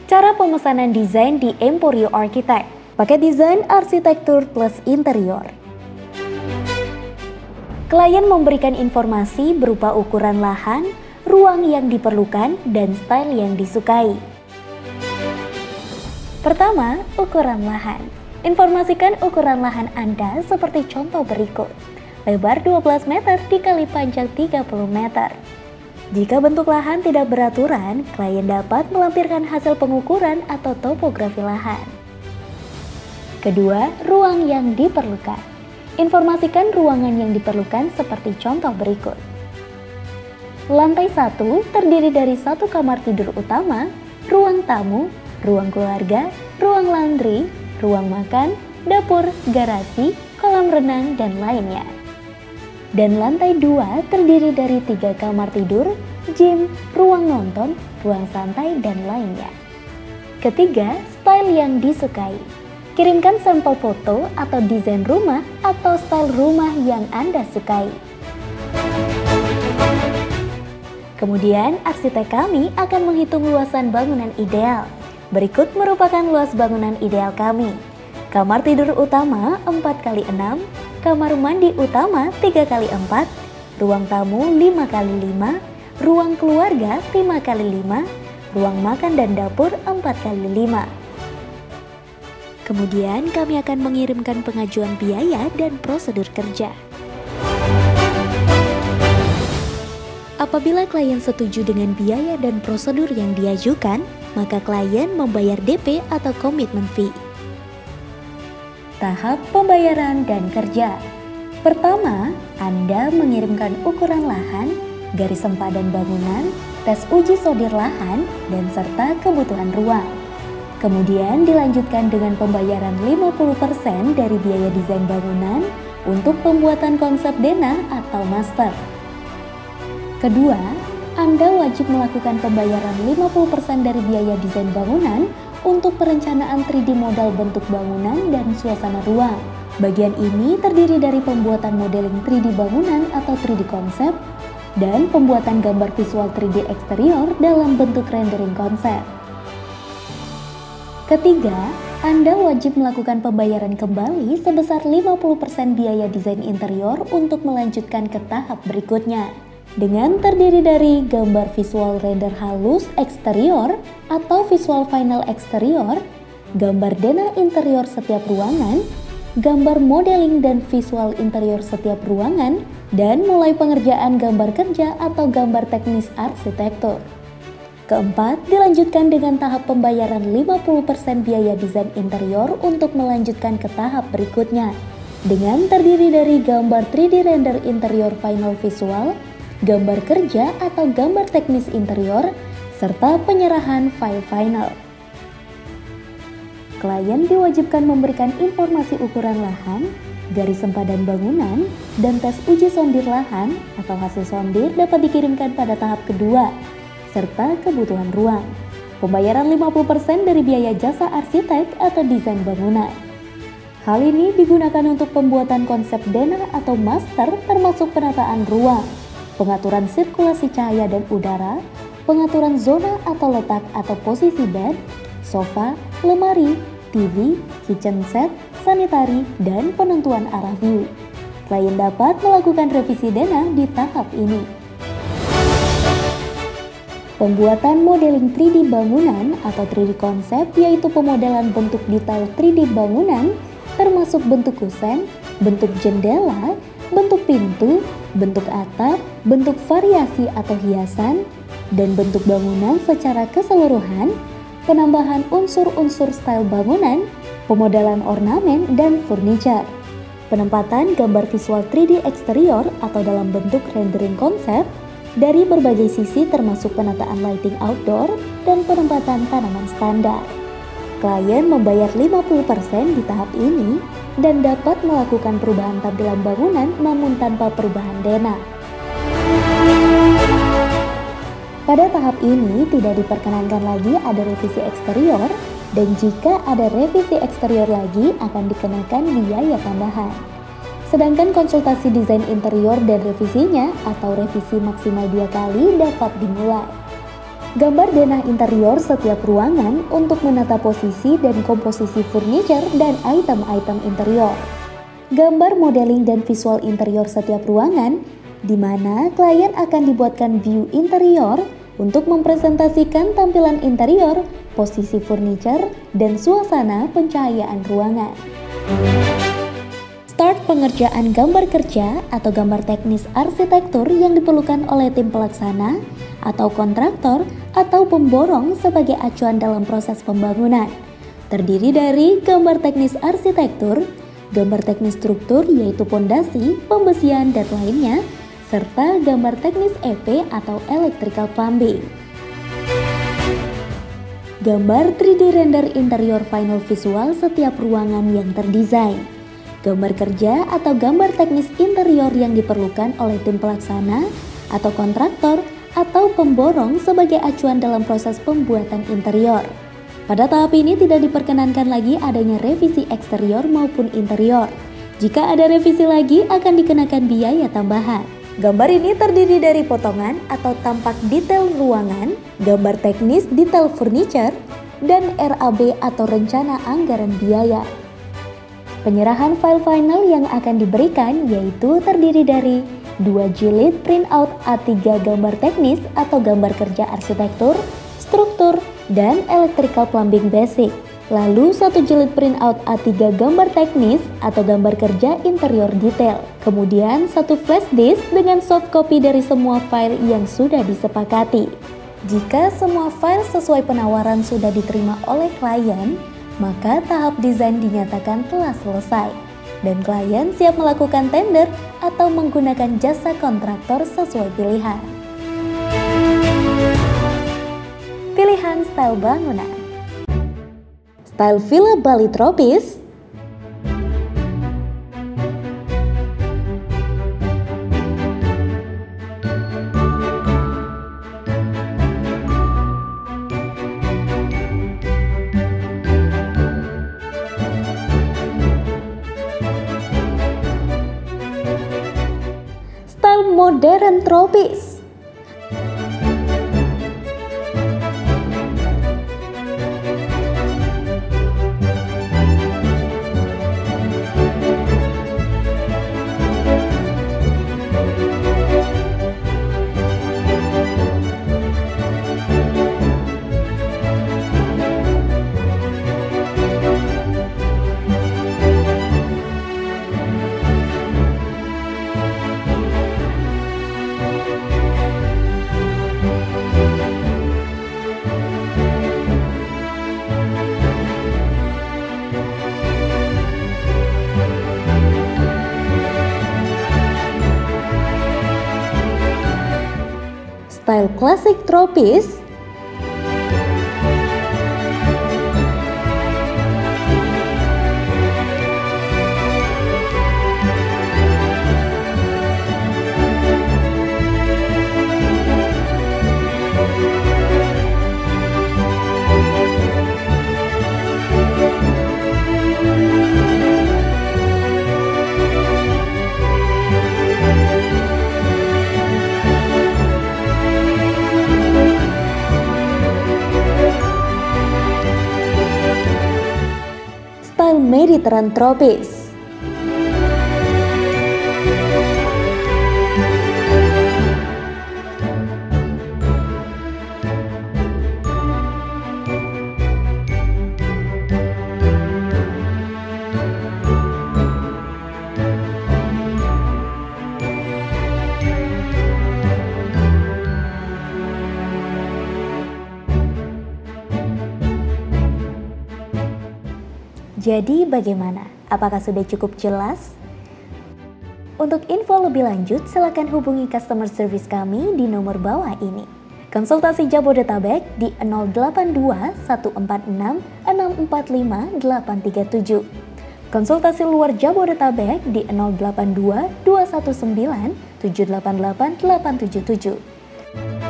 Cara pemesanan desain di Emporio Architect. Paket desain arsitektur plus interior. Klien memberikan informasi berupa ukuran lahan, ruang yang diperlukan, dan style yang disukai. Pertama, ukuran lahan. Informasikan ukuran lahan Anda seperti contoh berikut. Lebar 12 meter dikali panjang 30 meter. Jika bentuk lahan tidak beraturan, klien dapat melampirkan hasil pengukuran atau topografi lahan. Kedua, ruang yang diperlukan. Informasikan ruangan yang diperlukan seperti contoh berikut. Lantai 1 terdiri dari 1 kamar tidur utama, ruang tamu, ruang keluarga, ruang laundry, ruang makan, dapur, garasi, kolam renang, dan lainnya. Dan lantai 2 terdiri dari 3 kamar tidur, gym, ruang nonton, ruang santai, dan lainnya. Ketiga, style yang disukai. Kirimkan sampel foto atau desain rumah atau style rumah yang Anda sukai. Kemudian, arsitek kami akan menghitung luasan bangunan ideal. Berikut merupakan luas bangunan ideal kami. Kamar tidur utama 4x6, kamar mandi utama 3x4, ruang tamu 5x5, ruang keluarga 5x5, ruang makan dan dapur 4x5. Kemudian kami akan mengirimkan pengajuan biaya dan prosedur kerja. Apabila klien setuju dengan biaya dan prosedur yang diajukan, maka klien membayar DP atau komitmen fee. Tahap pembayaran dan kerja. Pertama, Anda mengirimkan ukuran lahan, garis sempadan bangunan, tes uji sodir lahan, dan serta kebutuhan ruang. Kemudian dilanjutkan dengan pembayaran 50% dari biaya desain bangunan untuk pembuatan konsep dena atau master. Kedua, Anda wajib melakukan pembayaran 50% dari biaya desain bangunan untuk perencanaan 3D modal bentuk bangunan dan suasana ruang. Bagian ini terdiri dari pembuatan modeling 3D bangunan atau 3D konsep dan pembuatan gambar visual 3D eksterior dalam bentuk rendering konsep. Ketiga, Anda wajib melakukan pembayaran kembali sebesar 50% biaya desain interior untuk melanjutkan ke tahap berikutnya. Dengan terdiri dari gambar visual render halus eksterior atau visual final eksterior, gambar dena interior setiap ruangan, gambar modeling dan visual interior setiap ruangan, dan mulai pengerjaan gambar kerja atau gambar teknis arsitektur. Keempat, dilanjutkan dengan tahap pembayaran 50% biaya desain interior untuk melanjutkan ke tahap berikutnya. Dengan terdiri dari gambar 3D render interior final visual, gambar kerja atau gambar teknis interior, serta penyerahan file final. Klien diwajibkan memberikan informasi ukuran lahan, garis sempadan bangunan, dan tes uji sondir lahan atau hasil sondir dapat dikirimkan pada tahap kedua, serta kebutuhan ruang. Pembayaran 50% dari biaya jasa arsitek atau desain bangunan. Hal ini digunakan untuk pembuatan konsep dena atau master termasuk penataan ruang, pengaturan sirkulasi cahaya dan udara, pengaturan zona atau letak atau posisi bed, sofa, lemari, TV, kitchen set, sanitari, dan penentuan arah view. Klien dapat melakukan revisi dena di tahap ini. Pembuatan modeling 3D bangunan atau 3D konsep yaitu pemodelan bentuk detail 3D bangunan termasuk bentuk kusen, bentuk jendela, bentuk pintu, bentuk atap, bentuk variasi atau hiasan, dan bentuk bangunan secara keseluruhan, penambahan unsur-unsur style bangunan, pemodelan ornamen dan furniture, penempatan gambar visual 3D eksterior atau dalam bentuk rendering konsep dari berbagai sisi termasuk penataan lighting outdoor dan penempatan tanaman standar. Klien membayar 50% di tahap ini dan dapat melakukan perubahan tampilan bangunan namun tanpa perubahan dena. Pada tahap ini tidak diperkenankan lagi ada revisi eksterior, dan jika ada revisi eksterior lagi akan dikenakan biaya tambahan. Sedangkan konsultasi desain interior dan revisinya atau revisi maksimal 2 kali dapat dimulai. Gambar denah interior setiap ruangan untuk menata posisi dan komposisi furniture dan item-item interior. Gambar modeling dan visual interior setiap ruangan, di mana klien akan dibuatkan view interior untuk mempresentasikan tampilan interior, posisi furniture, dan suasana pencahayaan ruangan. Start pengerjaan gambar kerja atau gambar teknis arsitektur yang diperlukan oleh tim pelaksana atau kontraktor atau pemborong sebagai acuan dalam proses pembangunan. Terdiri dari gambar teknis arsitektur, gambar teknis struktur yaitu pondasi, pembesian, dan lainnya, serta gambar teknis EP atau electrical plumbing. Gambar 3D render interior final visual setiap ruangan yang terdesain. Gambar kerja atau gambar teknis interior yang diperlukan oleh tim pelaksana atau kontraktor atau pemborong sebagai acuan dalam proses pembuatan interior. Pada tahap ini tidak diperkenankan lagi adanya revisi eksterior maupun interior. Jika ada revisi lagi akan dikenakan biaya tambahan. Gambar ini terdiri dari potongan atau tampak detail ruangan, gambar teknis detail furniture, dan RAB atau rencana anggaran biaya. Penyerahan file final yang akan diberikan yaitu terdiri dari 2 jilid printout A3 gambar teknis atau gambar kerja arsitektur, struktur, dan electrical plumbing basic. Lalu 1 jilid printout A3 gambar teknis atau gambar kerja interior detail. Kemudian 1 flash disk dengan soft copy dari semua file yang sudah disepakati. Jika semua file sesuai penawaran sudah diterima oleh klien, maka tahap desain dinyatakan telah selesai dan klien siap melakukan tender atau menggunakan jasa kontraktor sesuai pilihan. Pilihan style bangunan. Style Villa Bali Tropis, modern tropis. Style klasik tropis, style Mediterranean tropis. Jadi bagaimana? Apakah sudah cukup jelas? Untuk info lebih lanjut, silakan hubungi customer service kami di nomor bawah ini. Konsultasi Jabodetabek di 082 146 645 837. Konsultasi luar Jabodetabek di 082 219 788 877.